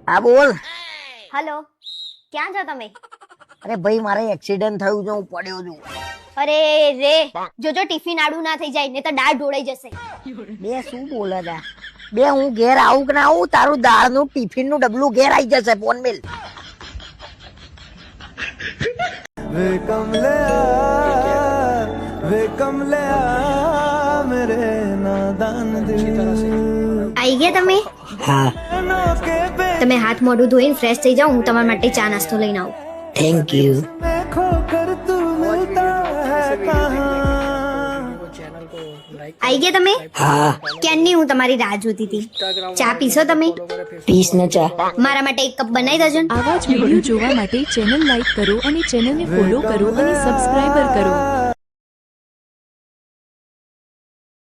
હા બોલ. હેલો, ક્યાં છો તમે? અરે ભાઈ મારે એક્સિડન્ટ થયું છે, હું પડ્યો છું. અરે રે, જોજો ટિફિન આડું ના થઈ જાય, નહીં તો દાળ ઢોળાઈ જશે. બે શું બોલે છે? બે હું ઘેર આવું કે ના આવું, તારું દાળનું ટિફિનનું ડબલું ઘેર આવી જશે. ફોન મિલ. वे कमले मेरे नादान दिल આવી ગયા તમે? હા के पे તમે હાથ મોઢું ધોઈને ફ્રેશ થઈ જાઓ, હું તમારા માટે ચા નાસ્તો લઈને આવું. Thank you. खो कर तू मिलता है कहाँ આવી ગયા તમે? હા ક્યારની હું તમારી રાહ જોતી હતી. ચા પીશો તમે? પીસ ને ચા. મારા માટે એક કપ બનાવી દેજો ને. આવા જ વિડીયો જોવા માટે ચેનલ લાઈક કરો અને ચેનલને ફોલો કરો અને સબસ્ક્રાઇબર કરો.